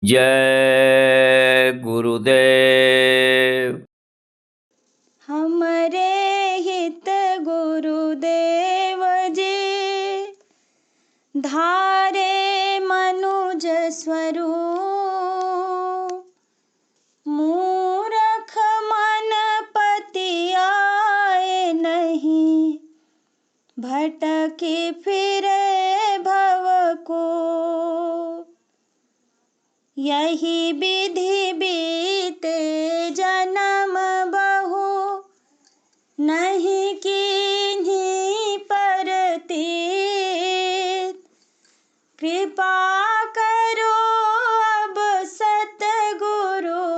जय गुरुदेव। हमरे हित गुरुदेव जी धारे मनुज स्वरूप। मूरख मन पतियाए नहीं, भटकी फिरे भव को। यही विधि बीते जन्म बहु, नहीं कीन्ही परतीत। कृपा करो अब सतगुरु,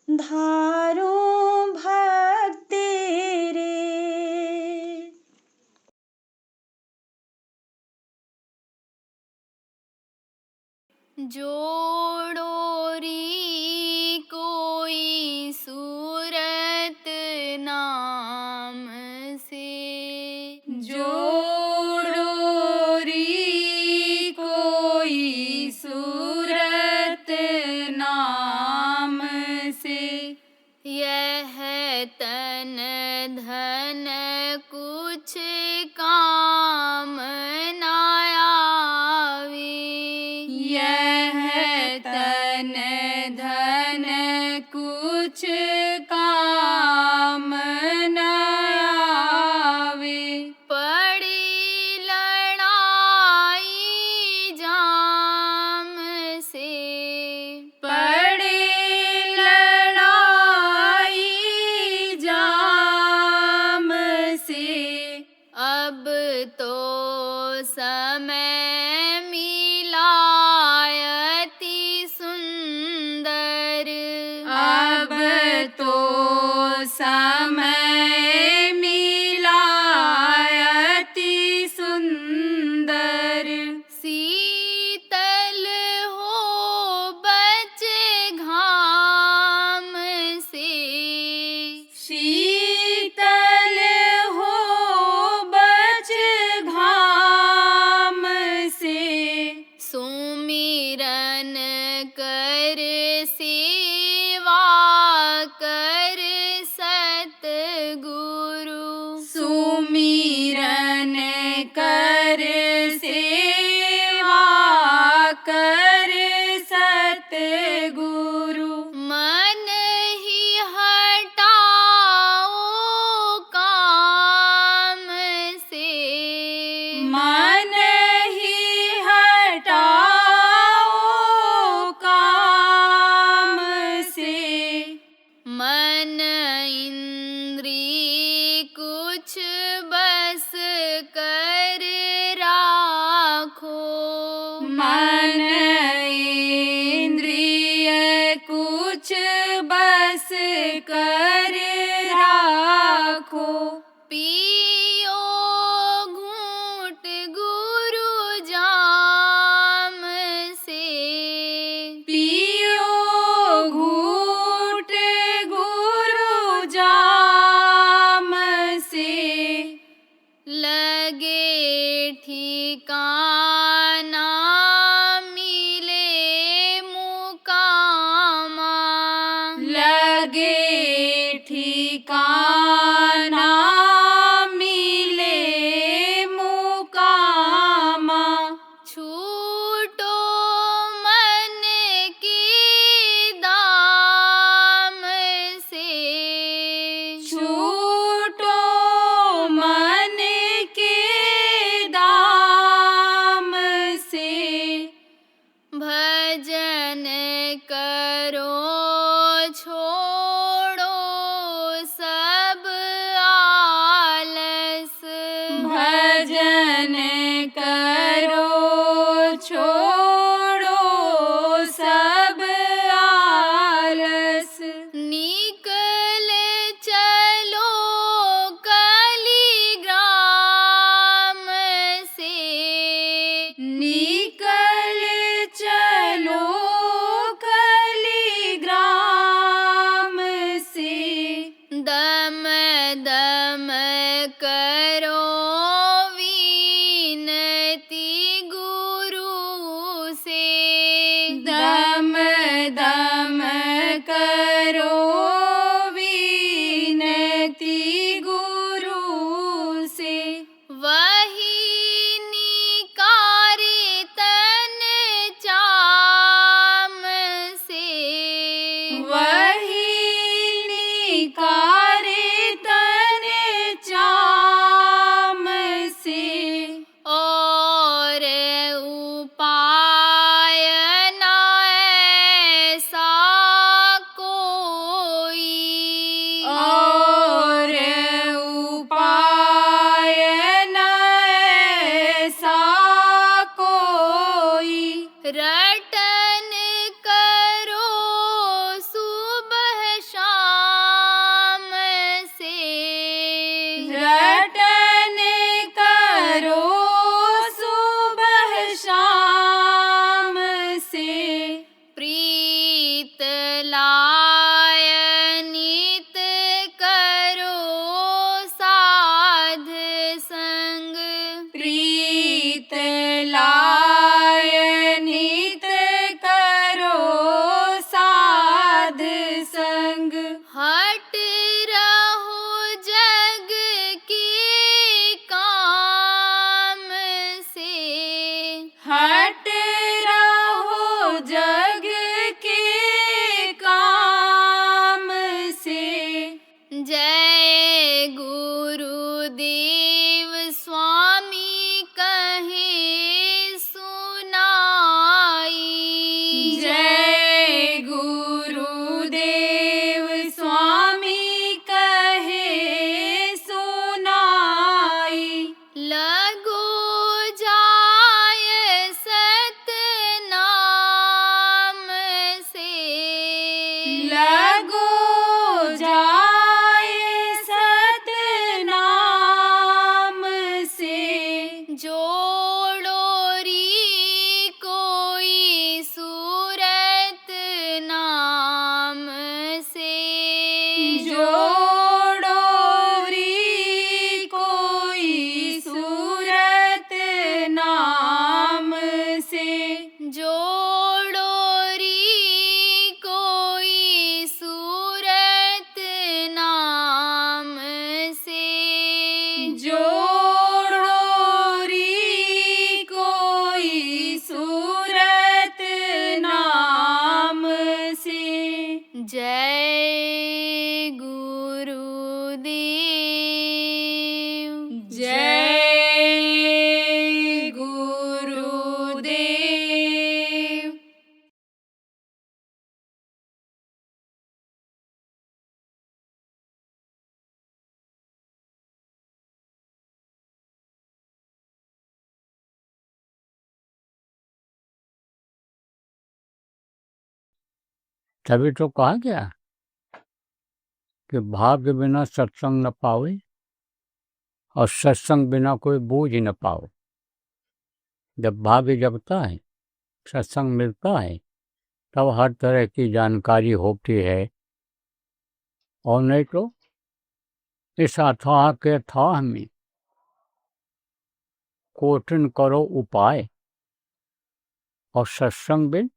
धारूं भक्ति रे। जोड़ोरी कोई सूरत नाम से, जोड़ोरी कोई सूरत नाम से। यह तन धन कुछ काम न आवे। यह तन धन कुछ काम न आवे। पड़ी लड़ाई जाम से, पड़े लड़ाई जाम से। अब तो समय मिलायति सुंदर। अब तो समय मिलायति सुंदर। शीतल हो बचे घाम से, शीतल हो बच घाम से। सुमिरन कर सेवा कर सतगुरु। सुमिरन कर सेवा कर सतगुरु। मन ही हटाओ काम से, मन ही हटाओ काम से। मन इंद्रिय कुछ बस कर राखो। मन इंद्रिय कुछ बस कर राखो। पियो घूंट गुरु जाम से, पियो घूंट गुरु जाम से। लगे ठिकाना मिले मुकामा। लगे ठिकाना मिले मुकामा। छूटो मन के दाम से, छूटो मन के दाम से। भजन करो छोड़ो सब आलस। भजन करो छोड़ो सब आलस। निकल चलो कलिग्राम से, निकल चलो कलिग्राम से। दम दम करो विनती गुरु से। तभी तो कहा गया कि भाग्य बिना सत्संग न पावे और सत्संग बिना कोई बूझ न पाओ। जब भाग्य जगता है, सत्संग मिलता है, तब हर तरह की जानकारी होती है। और नहीं तो इस अथाह के थाह में कोटिन करो उपाय, और सत्संग बिन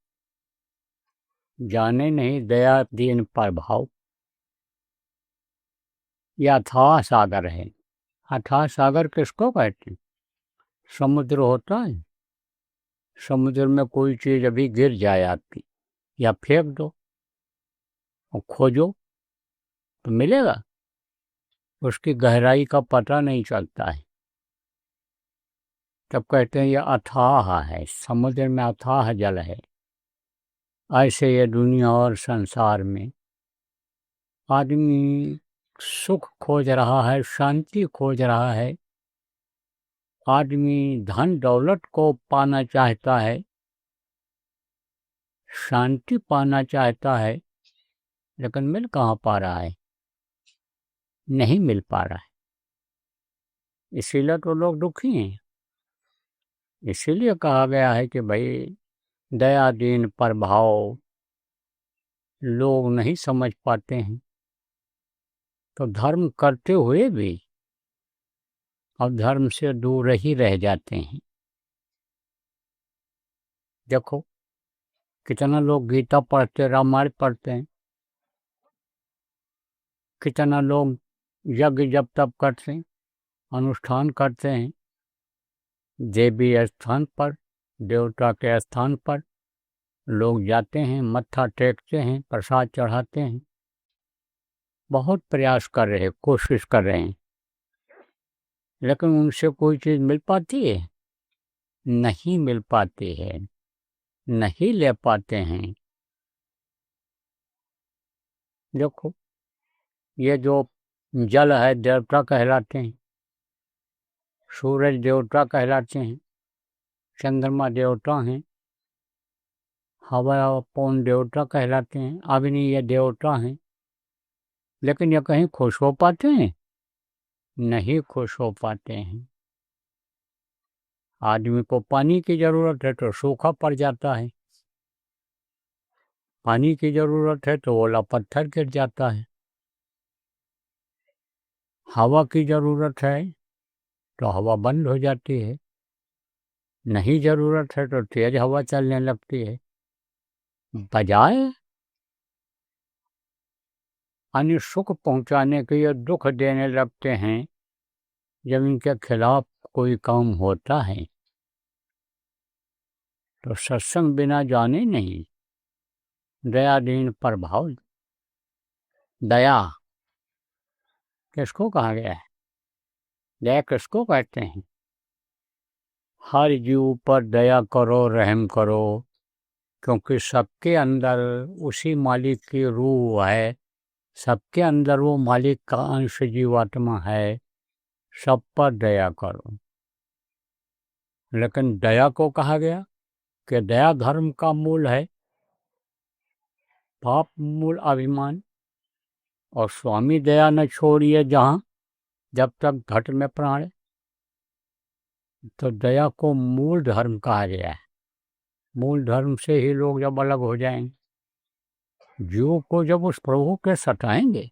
जाने नहीं दया दीन प्रभाव। यह अथाह सागर है। अथाह सागर किसको कहते हैं? समुद्र होता है, समुद्र में कोई चीज अभी गिर जाए आपकी, या फेंक दो और खोजो तो मिलेगा, उसकी गहराई का पता नहीं चलता है। तब कहते हैं यह अथाह है, समुद्र में अथाह जल है। ऐसे ये दुनिया और संसार में आदमी सुख खोज रहा है, शांति खोज रहा है, आदमी धन दौलत को पाना चाहता है, शांति पाना चाहता है, लेकिन मिल कहाँ पा रहा है? नहीं मिल पा रहा है। इसीलिए तो लोग दुखी हैं। इसीलिए कहा गया है कि भाई दया दीन प्रभाव लोग नहीं समझ पाते हैं, तो धर्म करते हुए भी अब धर्म से दूर ही रह जाते हैं। देखो कितना लोग गीता पढ़ते, रामायण पढ़ते हैं, कितना लोग यज्ञ जब तप करते हैं, अनुष्ठान करते हैं, देवी स्थान पर, देवता के स्थान पर लोग जाते हैं, मत्था टेकते हैं, प्रसाद चढ़ाते हैं, बहुत प्रयास कर रहे हैं, कोशिश कर रहे हैं, लेकिन उनसे कोई चीज़ मिल पाती है? नहीं मिल पाती है, नहीं ले पाते हैं। देखो ये जो जल है देवता कहलाते हैं, सूरज देवता कहलाते हैं, चंद्रमा देवता हैं, हवा पवन देवता कहलाते हैं, अग्नि ये देवता हैं, लेकिन ये कहीं खुश हो पाते हैं? नहीं खुश हो पाते हैं। आदमी को पानी की जरूरत है तो सूखा पड़ जाता है, पानी की जरूरत है तो ओला पत्थर गिर जाता है, हवा की जरूरत है तो हवा बंद हो जाती है, नहीं जरूरत है तो तेज हवा चलने लगती है। बजाय अन्य सुख पहुंचाने के लिए दुख देने लगते हैं। जब इनके खिलाफ कोई काम होता है तो सत्संग बिना जाने नहीं दया दीन प्रभाव। दया किसको कहा गया है? दया किसको कहते हैं? हर जीव पर दया करो, रहम करो, क्योंकि सबके अंदर उसी मालिक की रूह है, सबके अंदर वो मालिक का अंश जीवात्मा है, सब पर दया करो। लेकिन दया को कहा गया कि दया धर्म का मूल है, पाप मूल अभिमान। और स्वामी दया न छोड़िए जहाँ जब तक घट में प्राण है, तो दया को मूल धर्म कहा गया है। मूल धर्म से ही लोग जब अलग हो जाएंगे, जीव को जब उस प्रभु के सताएंगे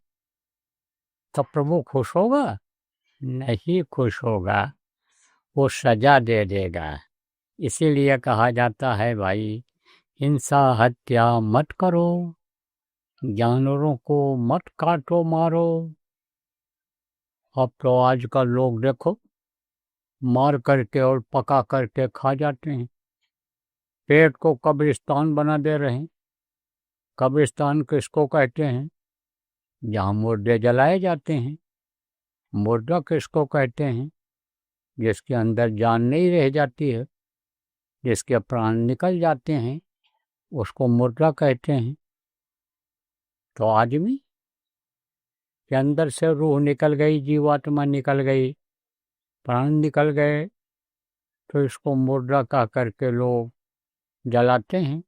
तब प्रभु खुश होगा? नहीं खुश होगा, वो सजा दे देगा। इसीलिए कहा जाता है भाई हिंसा हत्या मत करो, जानवरों को मत काटो मारो। अब तो आजकल लोग देखो मार करके और पका करके खा जाते हैं, पेट को कब्रिस्तान बना दे रहे हैं। कब्रिस्तान किसको कहते हैं? जहाँ मुर्दे जलाए जाते हैं। मुर्दा किसको कहते हैं? जिसके अंदर जान नहीं रह जाती है, जिसके प्राण निकल जाते हैं, उसको मुर्दा कहते हैं। तो आदमी के अंदर से रूह निकल गई, जीवात्मा निकल गई, प्राण निकल गए, तो इसको मुर्दा कह करके लोग जलाते हैं।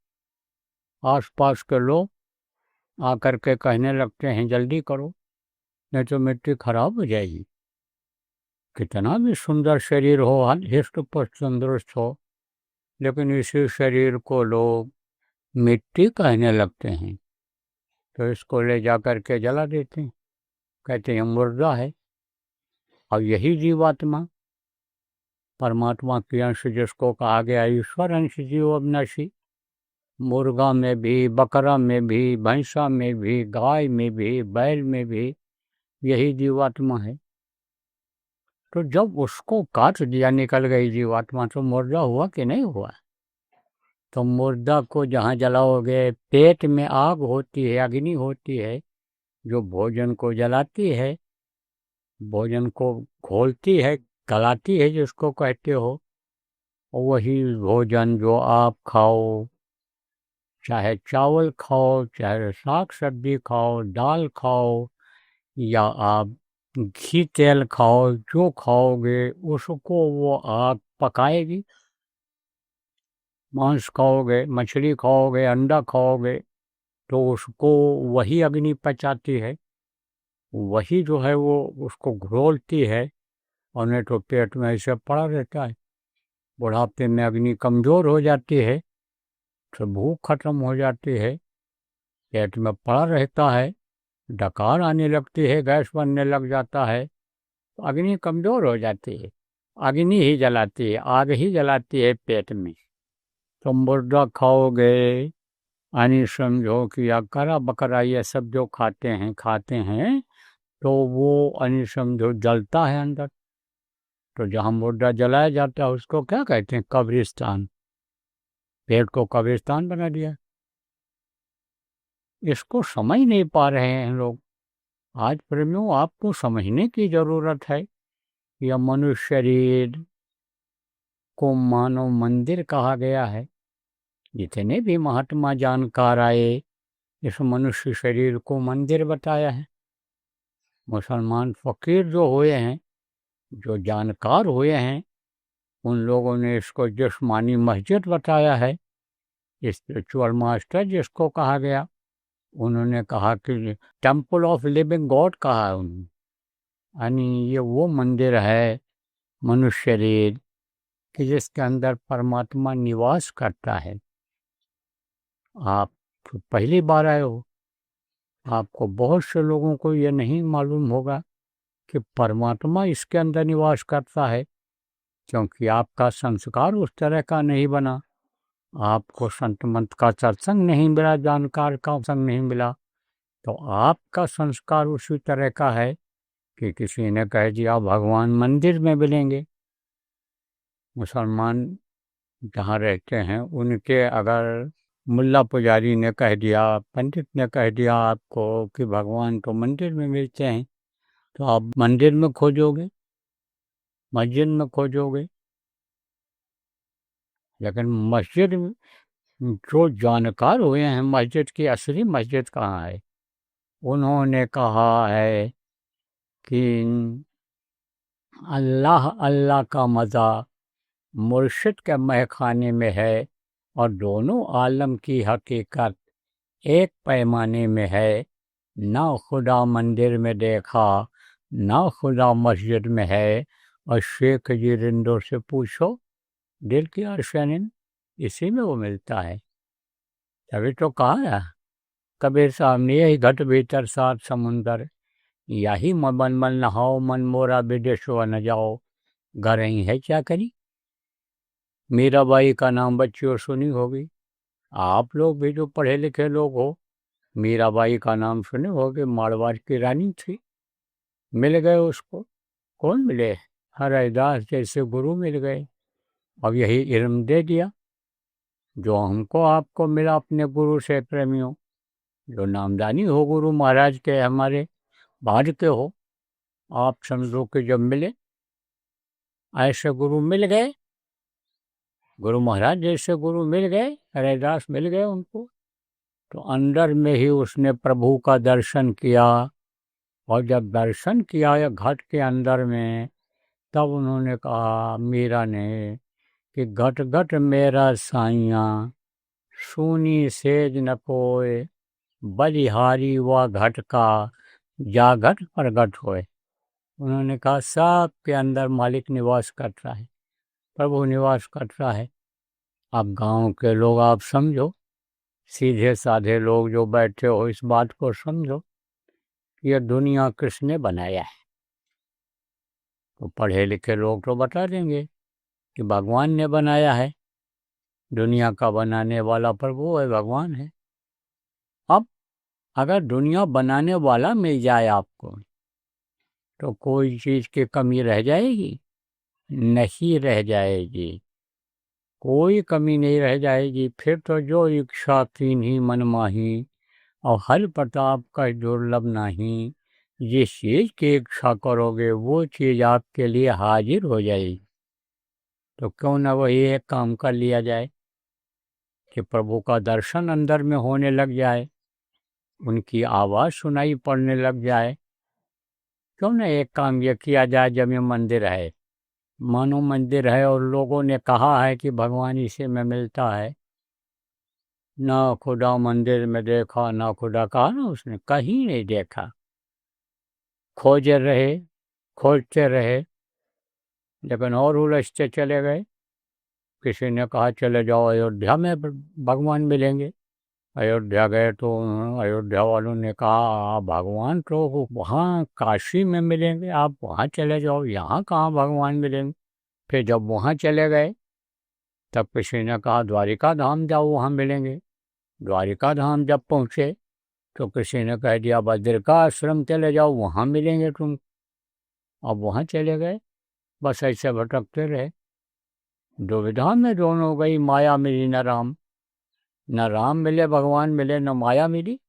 आसपास के लोग आकर के कहने लगते हैं जल्दी करो नहीं तो मिट्टी खराब हो जाएगी। कितना भी सुंदर शरीर हो, हृष्ट पुष्ट तंदुरुस्त हो, लेकिन इसी शरीर को लोग मिट्टी कहने लगते हैं, तो इसको ले जा कर के जला देते हैं, कहते हैं मुर्दा है। और यही जीवात्मा परमात्मा की अंश जिसको कहा गया ईश्वर अंश जीव अविनाशी, मुर्गा में भी, बकरा में भी, भैंसा में भी, गाय में भी, बैल में भी यही जीवात्मा है। तो जब उसको काट दिया, निकल गई जीवात्मा, तो मुर्दा हुआ कि नहीं हुआ? तो मुर्दा को जहाँ जलाओगे, पेट में आग होती है, अग्नि होती है जो भोजन को जलाती है, भोजन को घोलती है, गलाती है जिसको कहते हो। वही भोजन जो आप खाओ, चाहे चावल खाओ, चाहे साग सब्जी खाओ, दाल खाओ, या आप घी तेल खाओ, जो खाओगे उसको वो आग पकाएगी। मांस खाओगे, मछली खाओगे, अंडा खाओगे, तो उसको वही अग्नि पचाती है, वही जो है वो उसको घोलती है, और नहीं तो पेट में ऐसे पड़ा रहता है। बुढ़ापे में अग्नि कमज़ोर हो जाती है, तो भूख खत्म हो जाती है, पेट में पड़ा रहता है, डकार आने लगती है, गैस बनने लग जाता है, तो अग्नि कमज़ोर हो जाती है। अग्नि ही जलाती है, आग ही जलाती है पेट में। तो मुर्दा खाओगे, यानी समझो कि या करा बकरा ये सब जो खाते हैं, तो वो यानी समझो जलता है अंदर। तो जहाँ मुर्दा जलाया जाता है उसको क्या कहते हैं? कब्रिस्तान। पेट को कब्रिस्तान बना दिया। इसको समझ नहीं पा रहे हैं लोग। आज प्रेमियों, आपको समझने की ज़रूरत है। यह मनुष्य शरीर को मानव मंदिर कहा गया है। जितने भी महात्मा जानकार आए, इस मनुष्य शरीर को मंदिर बताया है। मुसलमान फ़कीर जो हुए हैं, जो जानकार हुए हैं, उन लोगों ने इसको जिस्मानी मस्जिद बताया है। स्पिरिचुअल मास्टर जिसको कहा गया, उन्होंने कहा कि टेम्पल ऑफ लिविंग गॉड कहा है उन्होंने, यानी ये वो मंदिर है मनुष्य शरीर कि जिसके अंदर परमात्मा निवास करता है। आप तो पहली बार आए हो, आपको बहुत से लोगों को ये नहीं मालूम होगा कि परमात्मा इसके अंदर निवास करता है, क्योंकि आपका संस्कार उस तरह का नहीं बना, आपको संत मंत का सत्संग नहीं मिला, जानकार का संग नहीं मिला, तो आपका संस्कार उसी तरह का है कि किसी ने कह दिया भगवान मंदिर में मिलेंगे। मुसलमान जहाँ रहते हैं उनके अगर मुल्ला पुजारी ने कह दिया, पंडित ने कह दिया आपको कि भगवान तो मंदिर में मिलते हैं, तो आप मंदिर में खोजोगे, मस्जिद में खोजोगे। लेकिन मस्जिद में जो जानकार हुए हैं, मस्जिद की असली मस्जिद कहाँ है, उन्होंने कहा है कि अल्लाह अल्लाह का मज़ा मुर्शिद के महखाने में है, और दोनों आलम की हकीकत एक पैमाने में है। ना खुदा मंदिर में देखा, ना खुदा मस्जिद में है, और शेख जी रिंदों से पूछो दिल की अर्शनिन, इसी में वो मिलता है। तभी तो कहा है कबीर साहब ने, यही घट भीतर सात समुंदर, यही मन मन नहाओ, मन मोरा विदेशो न जाओ, घर ही है क्या करी। मीराबाई का नाम बच्चियों सुनी होगी, आप लोग भी जो पढ़े लिखे लोग हो, मीराबाई का नाम सुने होगे, मारवाड़ की रानी थी। मिल गए उसको, कौन मिले? हरिदास जैसे गुरु मिल गए, अब यही इल्म दे दिया जो हमको आपको मिला अपने गुरु से। प्रेमियों, जो नामदानी हो गुरु महाराज के, हमारे बाद के हो, आप समझो कि जब मिले, ऐसे गुरु मिल गए, गुरु महाराज जैसे गुरु मिल गए, हरिदास मिल गए उनको, तो अंदर में ही उसने प्रभु का दर्शन किया। और जब दर्शन किया या घट के अंदर में, तब उन्होंने कहा, मीरा ने, कि घट घट मेरा साइयाँ, सूनी सेज न कोय, बलिहारी व घट का जा घट प्रगट होए। उन्होंने कहा सबके अंदर मालिक निवास कर रहा है, प्रभु निवास कर रहा है। अब गांव के लोग आप समझो, सीधे साधे लोग जो बैठे हो, इस बात को समझो कि यह दुनिया किसने बनाया है। तो पढ़े लिखे लोग तो बता देंगे कि भगवान ने बनाया है, दुनिया का बनाने वाला प्रभु है, भगवान है। अब अगर दुनिया बनाने वाला मिल जाए आपको तो कोई चीज़ की कमी रह जाएगी? नहीं रह जाएगी, कोई कमी नहीं रह जाएगी। फिर तो जो इच्छा कीन्ही मन माही, और हर प्रताप का दुर्लभ नहीं। जिस चीज़ की इच्छा करोगे वो चीज़ आपके लिए हाजिर हो जाएगी। तो क्यों ना वही एक काम कर लिया जाए कि प्रभु का दर्शन अंदर में होने लग जाए, उनकी आवाज़ सुनाई पड़ने लग जाए। क्यों ना एक काम ये किया जाए, जब ये मंदिर है, मानो मंदिर है और लोगों ने कहा है कि भगवान इसी में मिलता है, ना खुदा मंदिर में देखा, ना खुदा कहा ना उसने, कहीं नहीं देखा। खोजे रहे, खोजते रहे, लेकिन और उलझते चले गए। किसी ने कहा चले जाओ अयोध्या में भगवान मिलेंगे। अयोध्या गए तो अयोध्या वालों ने कहा भगवान तो वहाँ काशी में मिलेंगे, आप वहाँ चले जाओ, यहाँ कहाँ भगवान मिलेंगे। फिर जब वहाँ चले गए तब किसी ने कहा द्वारिका धाम जाओ, वहाँ मिलेंगे। द्वारिका धाम जब पहुँचे तो किसी ने कह दिया बद्रिका आश्रम चले जाओ, वहाँ मिलेंगे तुम। अब वहाँ चले गए, बस ऐसे भटकते रहे। दुविधा में दोनों गई, माया मिली न राम। न राम मिले, भगवान मिले, न माया मिली।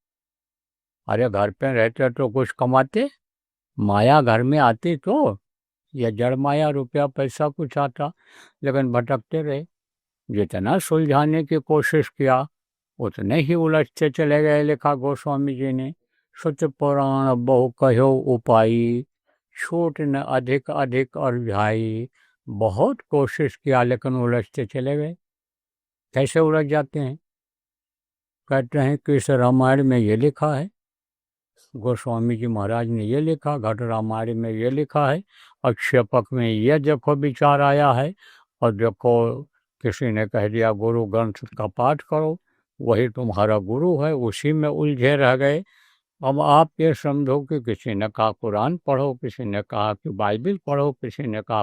अरे घर पे रहते तो कुछ कमाते, माया घर में आती तो या जड़ माया रुपया पैसा कुछ आता, लेकिन भटकते रहे। जितना सुलझाने की कोशिश किया उतने ही उलझते चले गए। लिखा गोस्वामी जी ने, सच पुराण बहु कहो उपाई, छूट न अधिक अधिक और भाई। बहुत कोशिश किया लेकिन उलझते चले गए। कैसे उलझ जाते हैं? कहते हैं कि इस रामायण में ये लिखा है, गोस्वामी जी महाराज ने ये लिखा, घट रामायण में ये लिखा है, अक्षयपक में ये देखो विचार आया है, और देखो किसी ने कह दिया गुरु ग्रंथ का पाठ करो, वही तुम्हारा गुरु है, उसी में उलझे रह गए। अब आप ये समझो कि किसी ने कहा कुरान पढ़ो, किसी ने कहा कि बाइबिल पढ़ो, किसी ने कहा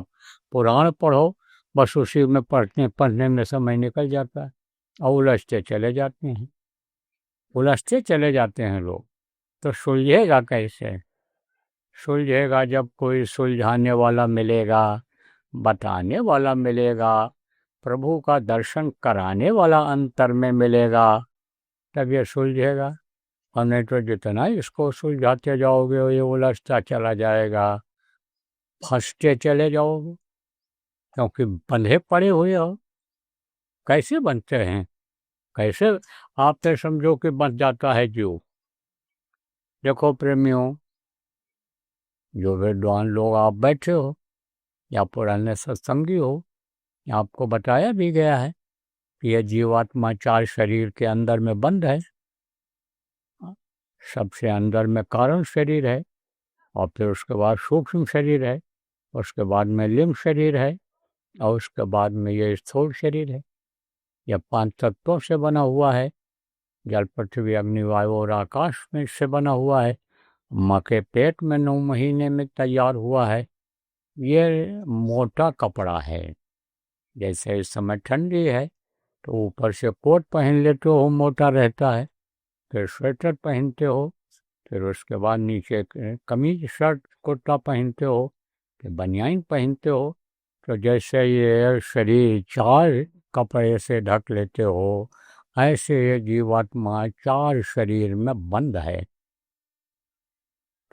पुराण पढ़ो, बस उसी में पढ़ने में समय निकल जाता है और उलझते चले जाते हैं, उलझते चले जाते हैं लोग। तो सुलझेगा कैसे? सुलझेगा जब कोई सुलझाने वाला मिलेगा, बताने वाला मिलेगा, प्रभु का दर्शन कराने वाला अंतर में मिलेगा, तब ये सुलझेगा। और नहीं तो जितना इसको सुलझाते जाओगे ये उलझता चला जाएगा, फंसते चले जाओगे, क्योंकि बंधे पड़े हुए हो। कैसे बनते हैं? कैसे आप तो समझो कि बन जाता है जीव। देखो प्रेमियों, जो विद्वान लोग आप बैठे हो या पुराने सत्संगी हो, आपको बताया भी गया है कि यह जीवात्मा 4 शरीर के अंदर में बंद है। सबसे अंदर में कारण शरीर है, और फिर उसके बाद सूक्ष्म शरीर है, उसके बाद में लिंग शरीर है, और उसके बाद में ये स्थूल शरीर है। यह 5 तत्वों से बना हुआ है। जल पृथ्वी अग्नि वायु और आकाश में से बना हुआ है। माँ के पेट में 9 महीने में तैयार हुआ है। ये मोटा कपड़ा है। जैसे इस समय ठंडी है तो ऊपर से कोट पहन लेते हो, मोटा रहता है, फिर स्वेटर पहनते हो, फिर उसके बाद नीचे कमीज शर्ट कुर्ता पहनते हो, फिर बनियाइन पहनते हो। तो जैसे ये शरीर 4 कपड़े से ढक लेते हो, ऐसे ये जीवात्मा 4 शरीर में बंद है।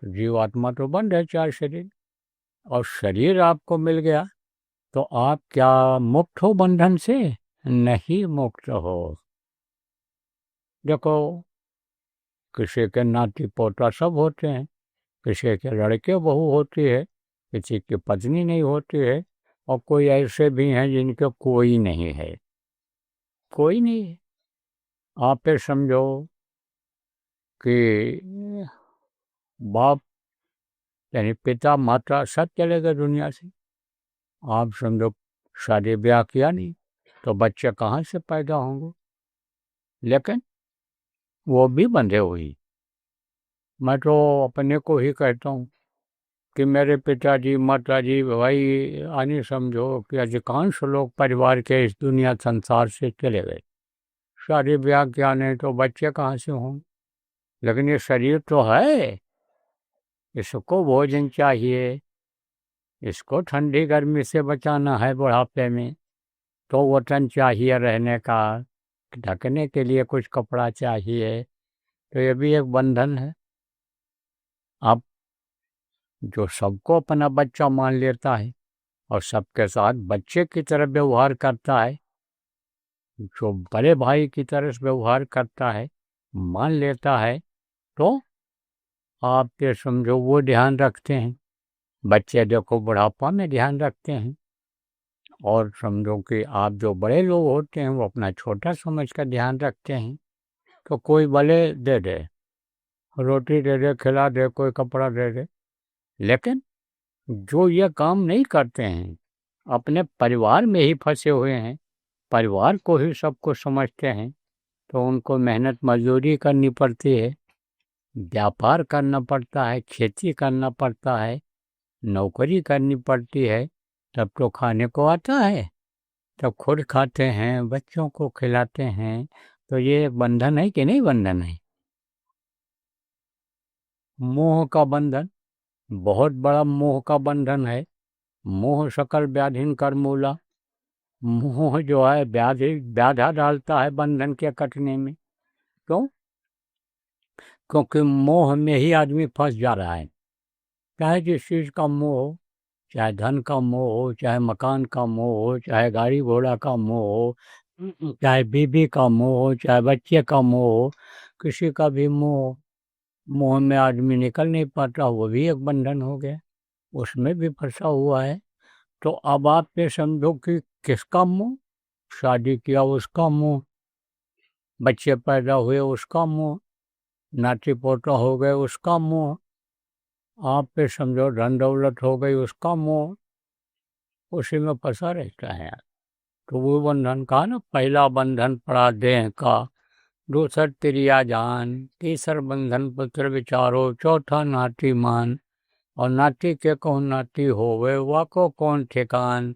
तो जीवात्मा तो बंद है 4 शरीर, और शरीर आपको मिल गया तो आप क्या मुक्त हो बंधन से? नहीं मुक्त हो। देखो, किसी के नाती पोता सब होते हैं, किसी के लड़के बहू होती है, किसी की पत्नी नहीं होती है, और कोई ऐसे भी हैं जिनके कोई नहीं है, कोई नहीं है। आप ये समझो कि बाप यानी पिता माता सब चले गए दुनिया से। आप समझो शादी ब्याह किया नहीं तो बच्चे कहाँ से पैदा होंगे। लेकिन वो भी बंधे हुई। मैं तो अपने को ही कहता हूँ कि मेरे पिताजी माताजी भाई यानी समझो कि अधिकांश लोग परिवार के इस दुनिया संसार से चले गए। शादी ब्याह किया नहीं तो बच्चे कहाँ से होंगे। लेकिन ये शरीर तो है, इसको भोजन चाहिए, इसको ठंडी गर्मी से बचाना है बुढ़ापे में, तो वतन चाहिए रहने का, ढकने के लिए कुछ कपड़ा चाहिए, तो ये भी एक बंधन है। अब जो सबको अपना बच्चा मान लेता है और सबके साथ बच्चे की तरह व्यवहार करता है, जो बड़े भाई की तरह व्यवहार करता है, मान लेता है, तो आप ये समझो वो ध्यान रखते हैं। बच्चे देखो बुढ़ापा में ध्यान रखते हैं, और समझो कि आप जो बड़े लोग होते हैं वो अपना छोटा समझ कर ध्यान रखते हैं। तो कोई भले दे दे, रोटी दे दे, खिला दे, कोई कपड़ा दे दे, लेकिन जो ये काम नहीं करते हैं, अपने परिवार में ही फंसे हुए हैं, परिवार को ही सब कुछ समझते हैं, तो उनको मेहनत मजदूरी करनी पड़ती है, व्यापार करना पड़ता है, खेती करना पड़ता है, नौकरी करनी पड़ती है, तब तो खाने को आता है, तब खुद खाते हैं, बच्चों को खिलाते हैं। तो ये एक बंधन है कि नहीं बंधन है। मोह का बंधन बहुत बड़ा मोह का बंधन है। मोह सकल व्याधिन कर मूला। मोह जो है व्याधा डालता है बंधन के कटने में। क्यों? क्योंकि मोह में ही आदमी फंस जा रहा है। चाहे जिस चीज़ का मोह हो, चाहे धन का मोह हो, चाहे मकान का मोह हो, चाहे गाड़ी घोड़ा का मोह हो, चाहे बीबी का मोह हो, चाहे बच्चे का मोह हो, किसी का भी मोह में आदमी निकल नहीं पाता, वो भी एक बंधन हो गया, उसमें भी फंसा हुआ है। तो अब आप ये समझो कि किसका मोह, शादी किया उसका मोह, बच्चे पैदा हुए उसका मोह, नाती पोता हो गए उसका मोह, आप पे समझो धन दौलत हो गई उसका मोह, उसी में फंसा रहता है यार। तो वो बंधन का ना, पहला बंधन पड़ा देह का, दूसर त्रिया जान, तीसर बंधन पुत्र विचारो, चौथा नाती मान, और नाती के कौन नाती होवे वाको कौन ठिकान,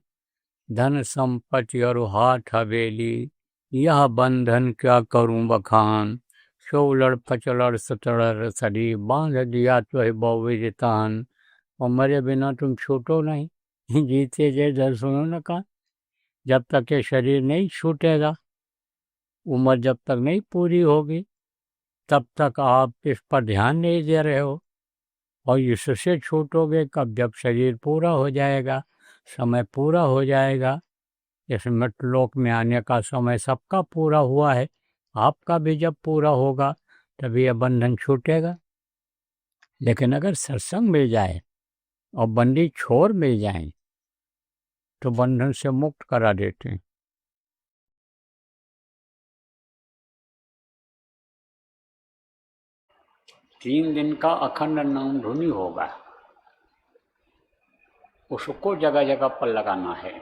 धन संपत्ति और हाथ हवेली, यह बंधन क्या करूं बखान, शोलड़ पचलड़ सतड़ सड़ी, बांध दिया तो बहुविदितान, और मरे बिना तुम छूटो नहीं, जीते जे दर सुनो न का। जब तक ये शरीर नहीं छूटेगा, उम्र जब तक नहीं पूरी होगी, तब तक आप इस पर ध्यान नहीं दे रहे हो, और इससे छूटोगे कब, जब शरीर पूरा हो जाएगा, समय पूरा हो जाएगा। इस मृतलोक में आने का समय सबका पूरा हुआ है, आपका भी जब पूरा होगा तभी यह बंधन छूटेगा। लेकिन अगर सत्संग मिल जाए और बंदी छोर मिल जाए तो बंधन से मुक्त करा देते हैं। तीन दिन का अखंड नाम धुनी होगा, उसको जगह जगह पर लगाना है,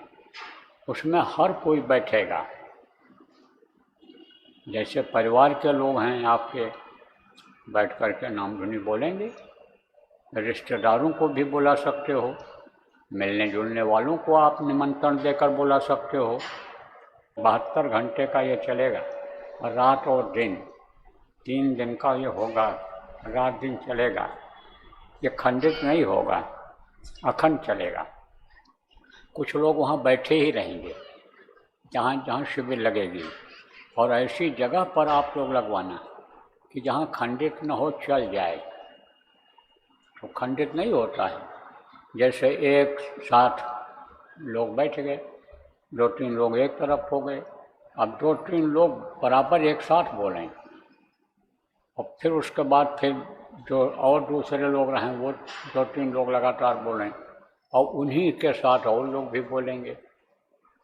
उसमें हर कोई बैठेगा। जैसे परिवार के लोग हैं आपके, बैठ कर के नाम धुनी बोलेंगे, रिश्तेदारों को भी बुला सकते हो, मिलने जुलने वालों को आप निमंत्रण देकर बुला सकते हो। 72 घंटे का ये चलेगा, रात और दिन, 3 दिन का ये होगा, रात दिन चलेगा, ये खंडित नहीं होगा, अखंड चलेगा। कुछ लोग वहाँ बैठे ही रहेंगे जहाँ जहाँ शिविर लगेगी, और ऐसी जगह पर आप लोग लगवाना कि जहाँ खंडित न हो, चल जाए, तो खंडित नहीं होता है। जैसे एक साथ लोग बैठ गए, 2-3 लोग एक तरफ हो गए, अब 2-3 लोग बराबर एक साथ बोलें, और फिर उसके बाद फिर जो और दूसरे लोग रहें वो 2-3 लोग लगातार बोलें, और उन्हीं के साथ और लोग भी बोलेंगे,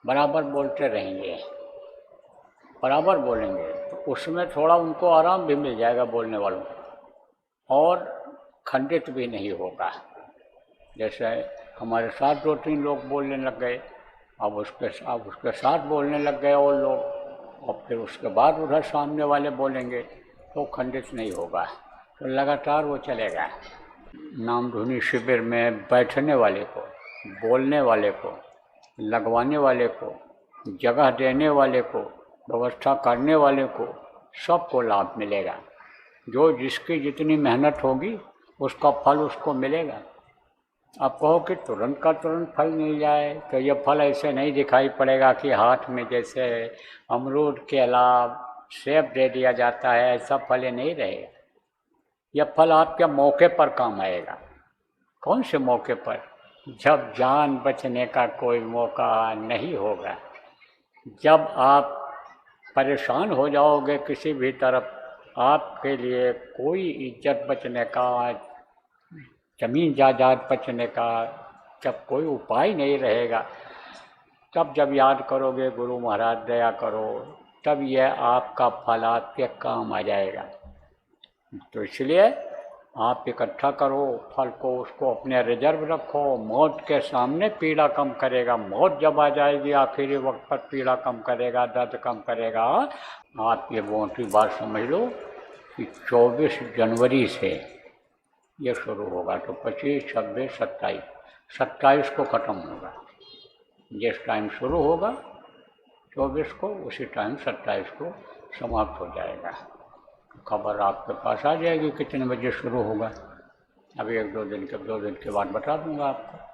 बराबर बोलते रहेंगे, बराबर बोलेंगे, तो उसमें थोड़ा उनको आराम भी मिल जाएगा बोलने वालों को। और खंडित भी नहीं होगा। जैसे हमारे साथ 2-3 लोग बोलने लग गए, अब उसके साथ बोलने लग गए और लोग, और फिर उसके बाद उधर सामने वाले बोलेंगे तो खंडित नहीं होगा, तो लगातार वो चलेगा। नाम धुनी शिविर में बैठने वाले को, बोलने वाले को, लगवाने वाले को, जगह देने वाले को, व्यवस्था करने वाले को, सबको लाभ मिलेगा। जो जिसकी जितनी मेहनत होगी उसका फल उसको मिलेगा। आप कहो कि तुरंत का तुरंत फल मिल जाए, तो ये फल ऐसे नहीं दिखाई पड़ेगा कि हाथ में जैसे अमरूद के अलावा सेब दे दिया जाता है, ऐसा फल ये नहीं रहेगा। यह फल आपके मौके पर काम आएगा। कौन से मौके पर? जब जान बचने का कोई मौका नहीं होगा, जब आप परेशान हो जाओगे किसी भी तरफ, आपके लिए कोई इज्जत बचने का, जमीन जायदाद बचने का जब कोई उपाय नहीं रहेगा, तब जब याद करोगे गुरु महाराज दया करो, तब यह आपका फल आपके काम आ जाएगा। तो इसलिए आप इकट्ठा करो फल को, उसको अपने रिजर्व रखो। मौत के सामने पीड़ा कम करेगा। मौत जब आ जाएगी आखिरी वक्त पर पीड़ा कम करेगा, दर्द कम करेगा। आप ये मोटी बात समझ लो कि 24 जनवरी से ये शुरू होगा, तो 25, 26, 27 को ख़त्म होगा। जिस टाइम शुरू होगा 24 को, उसी टाइम 27 को समाप्त हो जाएगा। खबर आपके पास आ जाएगी कितने बजे शुरू होगा। अभी 2 दिन के बाद बता दूंगा आपको।